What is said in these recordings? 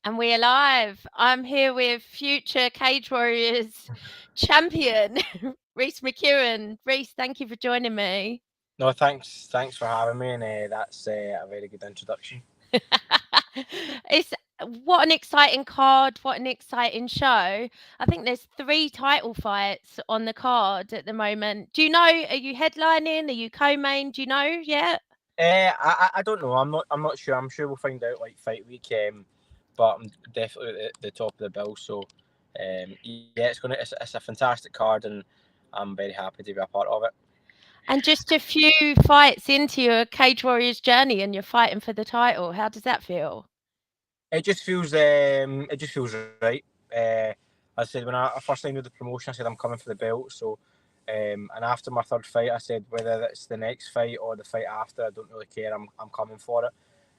And we're live. I'm here with future Cage Warriors champion, Reece McEwan. Reece, thank you for joining me. No, thanks for having me, and that's a very good introduction. It's what an exciting card, what an exciting show. I think there's 3 title fights on the card at the moment. Do you know, are you headlining? Are you co-main? Do you know yet? I don't know. I'm not sure. I'm sure we'll find out like fight week. But I'm definitely at the top of the bill. So, yeah, it's a fantastic card, and I'm very happy to be a part of it. And just a few fights into your Cage Warriors journey and you're fighting for the title. How does that feel? It just feels right. I said when I first signed with the promotion, I said I'm coming for the belt. So, and after my third fight, I said whether it's the next fight or the fight after, I don't really care. I'm coming for it.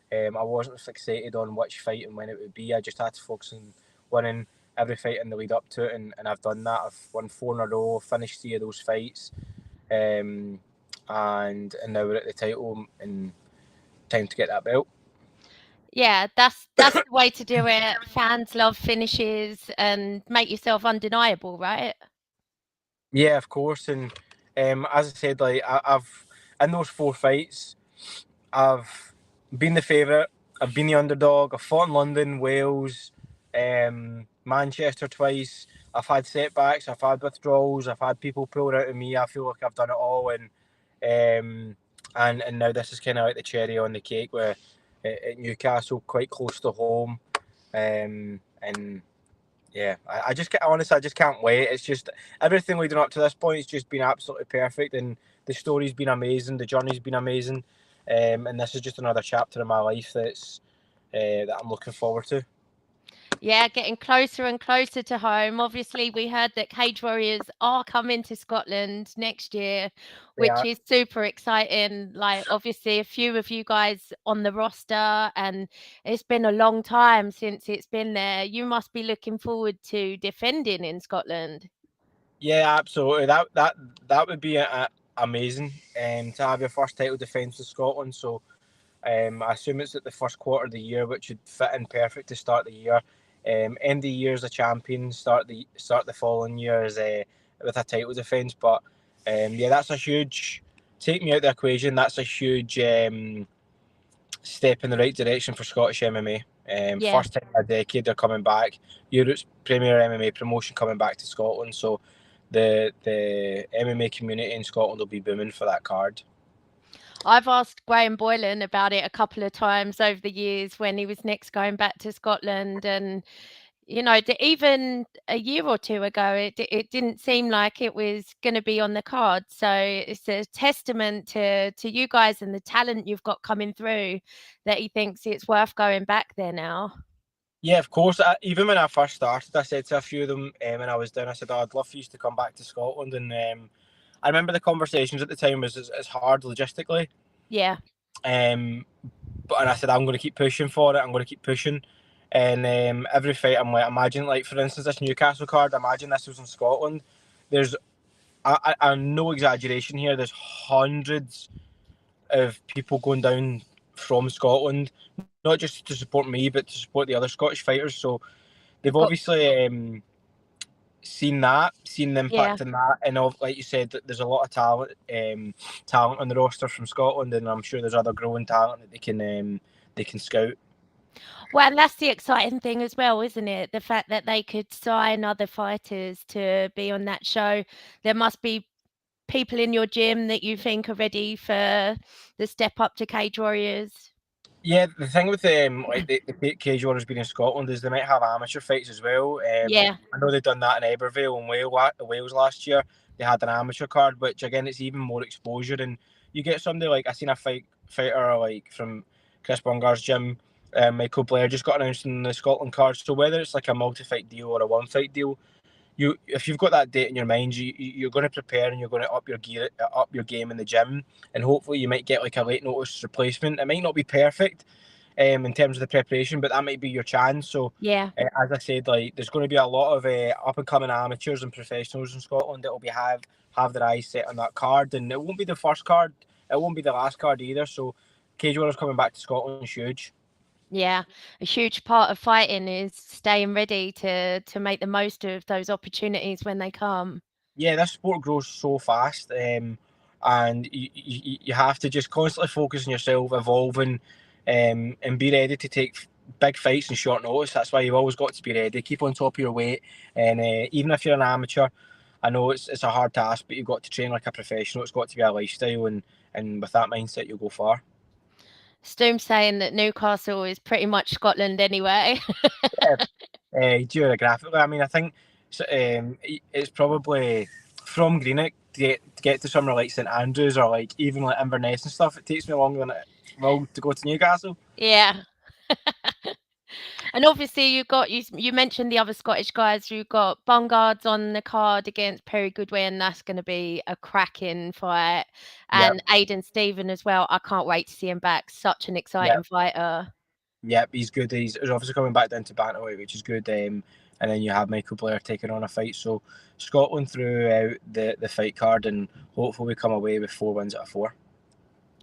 I wasn't fixated on which fight and when it would be. I just had to focus on winning every fight in the lead up to it, and I've done that. I've won 4 in a row, finished 3 of those fights, and now we're at the title and time to get that belt. Yeah, that's the way to do it. Fans love finishes and make yourself undeniable, right? Yeah, of course. And as I said, like I've in those 4 fights, I've been the favourite. I've been the underdog. I've fought in London, Wales, Manchester twice. I've had setbacks. I've had withdrawals. I've had people pull out of me. I feel like I've done it all, and now this is kind of like the cherry on the cake, where at Newcastle, quite close to home, and yeah, I just honestly, I just can't wait. It's just everything leading up to this point has just been absolutely perfect, and the story's been amazing, the journey's been amazing, and this is just another chapter in my life that I'm looking forward to. Yeah, getting closer and closer to home. Obviously, we heard that Cage Warriors are coming to Scotland next year, which Yeah, is super exciting. Like, obviously, a few of you guys on the roster, and it's been a long time since it's been there. You must be looking forward to defending in Scotland. yeah, absolutely. That would be amazing, to have your first title defence in Scotland. So, I assume it's at the first quarter of the year, which would fit in perfect to start the year. End of the year as a champion, start the following year as with a title defence. But yeah, that's a huge take me out the equation. That's a huge step in the right direction for Scottish MMA. Yeah. First time in a decade they're coming back. Europe's premier MMA promotion coming back to Scotland. So the MMA community in Scotland will be booming for that card. I've asked Graham Boylan about it a couple of times over the years when he was next going back to Scotland, and even a year or two ago, it didn't seem like it was going to be on the card. So it's a testament to you guys and the talent you've got coming through that he thinks it's worth going back there now. Yeah, of course. Even when I first started, I said to a few of them when I was down, I said, I'd love for you to come back to Scotland. And I remember the conversations at the time was it's hard logistically. Yeah. Um, and I said, I'm going to keep pushing for it. I'm going to keep pushing. And every fight, I'm like, imagine, like, for instance, this Newcastle card, imagine this was in Scotland. There's, I'm no exaggeration here, there's hundreds of people going down from Scotland, not just to support me, but to support the other Scottish fighters. So they've Got obviously seen the yeah. impact in that, and like you said, there's a lot of talent on the roster from Scotland, and I'm sure there's other growing talent that they can scout. Well, and that's the exciting thing as well, isn't it? The fact that they could sign other fighters to be on that show. There must be people in your gym that you think are ready for the step up to Cage Warriors? Yeah, the thing with like the cage warriors being in Scotland is they might have amateur fights as well. Yeah. I know they've done that in Eberville and Wales last year. They had an amateur card, which again it's even more exposure, and you get somebody like I seen a fighter like from Chris Bungar's gym. Michael Blair just got announced in the Scotland card. So whether it's like a multi-fight deal or a one-fight deal, if you've got that date in your mind, you're going to prepare and you're going to up your game in the gym, and hopefully you might get like a late notice replacement. It might not be perfect, in terms of the preparation, but that might be your chance. So, Yeah. as I said, like there's going to be a lot of up and coming amateurs and professionals in Scotland that will have their eyes set on that card, and it won't be the first card, it won't be the last card either. So, Cage Warriors coming back to Scotland is huge. Yeah, a huge part of fighting is staying ready to make the most of those opportunities when they come. Yeah, this sport grows so fast, and you have to just constantly focus on yourself, evolving, and be ready to take big fights in short notice. That's why you've always got to be ready. Keep on top of your weight, and even if you're an amateur, I know it's a hard task, but you've got to train like a professional. It's got to be a lifestyle, and with that mindset, you'll go far. Stoom's saying that Newcastle is pretty much Scotland anyway. Geographically, I mean, I think it's probably from Greenock to get to somewhere like St Andrews or like even like Inverness and stuff. It takes me longer than it will to go to Newcastle. Yeah. And obviously you mentioned the other Scottish guys. You've got Bongards on the card against Perry Goodwin. That's going to be a cracking fight. Yep, And Aidan Stephen as well. I can't wait to see him back. Such an exciting yep, fighter. yep. He's good. He's obviously coming back down to Bantamweight, which is good. And then you have Michael Blair taking on a fight. So Scotland threw out the fight card, and hopefully we come away with 4 wins out of 4.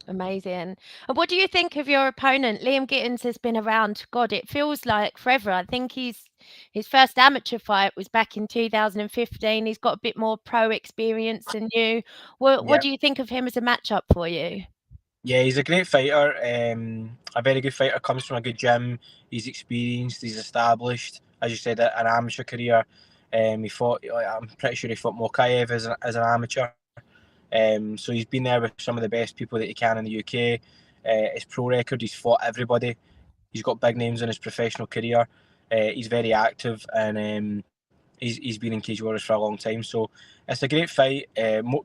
Amazing. And what do you think of your opponent? Liam Gittins has been around, God, it feels like forever. I think his first amateur fight was back in 2015. He's got a bit more pro experience than you. What Yep. do you think of him as a matchup for you? Yeah, he's a great fighter. A very good fighter. Comes from a good gym. He's experienced. He's established. As you said, an amateur career. He fought. I'm pretty sure he fought Mokaev as an amateur. So he's been there with some of the best people that he can in the UK. His pro record, he's fought everybody. He's got big names in his professional career. He's very active, and he's been in Cage Warriors for a long time. So it's a great fight.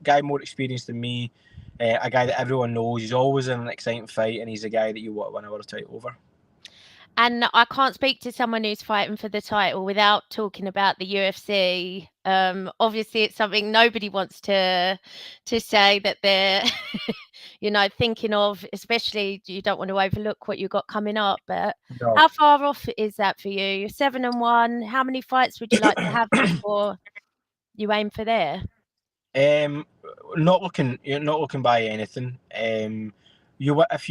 Guy more experienced than me. A guy that everyone knows. He's always in an exciting fight, and he's a guy that you want to win a world title over. And I can't speak to someone who's fighting for the title without talking about the UFC. Obviously, it's something nobody wants to say that they're, thinking of. Especially, you don't want to overlook what you've got coming up. But No. how far off is that for you? You're 7-1. How many fights would you like to have before you aim for there? Um, You're not looking by anything. If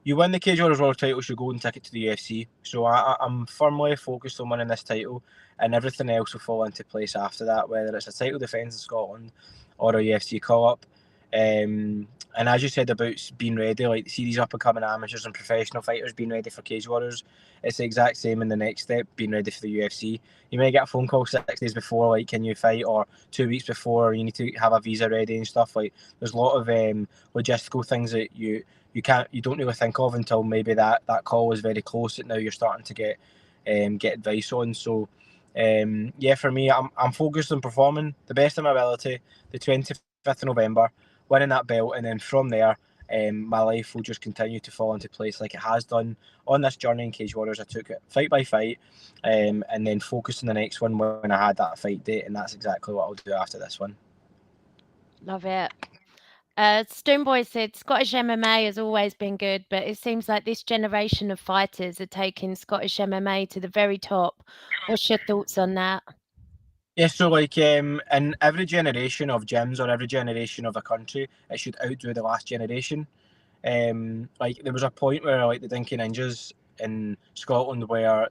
you win the Cage Warriors World title, it's your golden ticket to the UFC. So I'm firmly focused on winning this title, and everything else will fall into place after that. Whether it's a title defence in Scotland or a UFC call up. And as you said about being ready, like see these up and coming amateurs and professional fighters being ready for Cage Warriors, it's the exact same in the next step, being ready for the UFC. You may get a phone call 6 days before, like, can you fight, or 2 weeks before, you need to have a visa ready and stuff. Like, there's a lot of logistical things that you don't really think of until maybe that call is very close. That now you're starting to get advice on. So yeah, for me, I'm focused on performing the best of my ability. The 25th of November, winning that belt, and then from there, my life will just continue to fall into place like it has done on this journey in Cage Warriors. I took it fight by fight, and then focused on the next one when I had that fight date, and that's exactly what I'll do after this one. Love it. Stoneboy said Scottish MMA has always been good, but it seems like this generation of fighters are taking Scottish MMA to the very top. What's your thoughts on that? Yeah, so like in every generation of gyms or every generation of a country, it should outdo the last generation. Like there was a point where like the Dinky Ninjas in Scotland were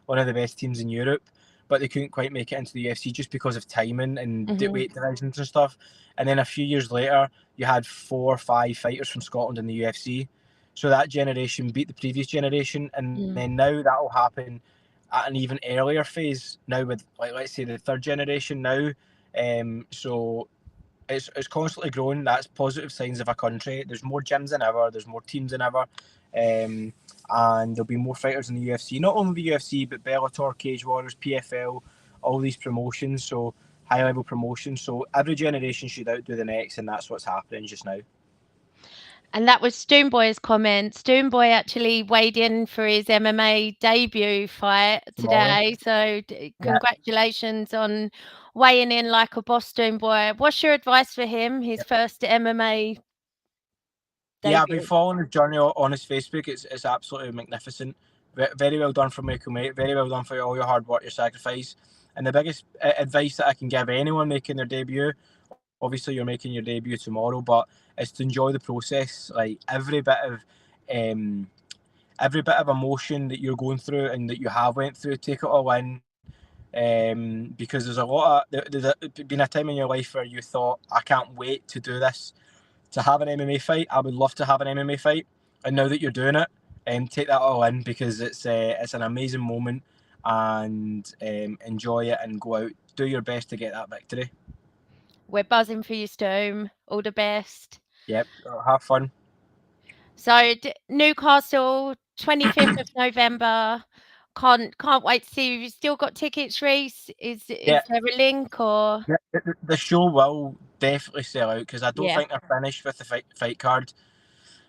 one of the best teams in Europe, but they couldn't quite make it into the UFC just because of timing and Mhm. weight divisions and stuff. And then a few years later, you had 4 or 5 fighters from Scotland in the UFC. So that generation beat the previous generation, and Mm. then now that will happen at an even earlier phase now with, like, let's say the third generation now. So it's constantly growing. That's positive signs of a country. There's more gyms than ever. There's more teams than ever, and there'll be more fighters in the UFC. Not only the UFC, but Bellator, Cage Warriors, PFL, all these promotions. So high level promotions. So every generation should outdo the next, and that's what's happening just now. And that was Stoneboy's comment. Stoneboy actually weighed in for his MMA debut fight Tomorrow. today. So Yeah. congratulations on weighing in like a boss, Stoneboy. What's your advice for him, his first MMA Yeah, I've been debut? following his journey on his Facebook. It's absolutely magnificent. Very well done for Michael, mate. Very well done for all your hard work, your sacrifice. And the biggest advice that I can give anyone making their debut, obviously you're making your debut tomorrow, but is to enjoy the process. Like um, every bit of emotion that you're going through and that you have went through, take it all in. Because there's a lot of there's been a time in your life where you thought, I can't wait to do this, to have an MMA fight. I would love to have an MMA fight, and now that you're doing it, take that all in, because it's an amazing moment, and enjoy it and go out, do your best to get that victory. We're buzzing for you, Stoom. All the best. Yep, have fun. So Newcastle, 25th of November. Can't wait to see you. You've still got tickets, Reece? Is Yeah. there a link or? Yeah, the show will definitely sell out, because I don't Yeah. think they're finished with the fight card.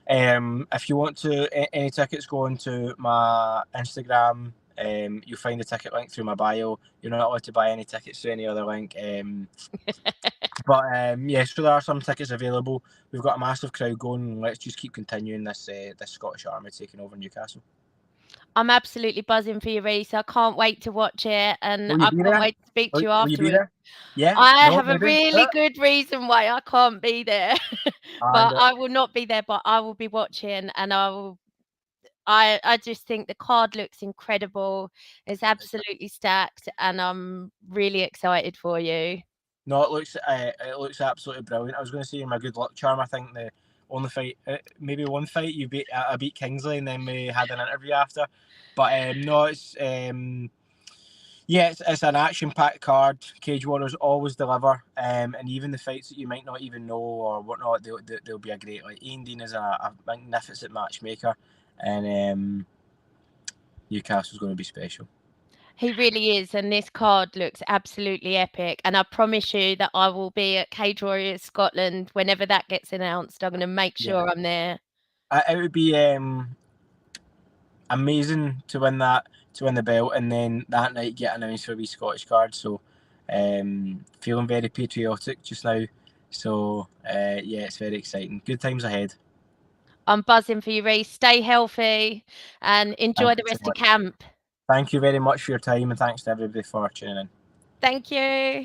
If you want any tickets, go onto my Instagram. You'll find the ticket link through my bio. You're not allowed to buy any tickets through any other link. But yeah, so there are some tickets available. We've got a massive crowd going. Let's just keep continuing this Scottish Army taking over Newcastle. I'm absolutely buzzing for you, Reece. I can't wait to watch it, and Will you I be can't there? wait to speak to you Will you be afterwards. there? Yeah. I No, have a maybe. really good reason why I can't be there, but And I will not be there. But I will be watching, and I will. I just think the card looks incredible. It's absolutely stacked, and I'm really excited for you. no, it looks absolutely brilliant. I was going to say, my good luck charm, I think the only fight, maybe one fight you beat, I beat Kingsley, and then we had an interview after. But no, it's yeah, it's an action-packed card. Cage Warriors always deliver, and even the fights that you might not even know or whatnot, they'll be a great. Like, Ian Dean is a magnificent matchmaker, and Newcastle's going to be special. He really is, and this card looks absolutely epic. And I promise you that I will be at Cage Warriors Scotland whenever that gets announced. I'm going to make sure I'm there. It would be amazing to win the belt, and then that night get announced for a wee Scottish card. So feeling very patriotic just now. So yeah, it's very exciting. Good times ahead. I'm buzzing for you, Reece. Stay healthy and enjoy the rest of camp. Thank you very much for your time, and thanks to everybody for tuning in. Thank you.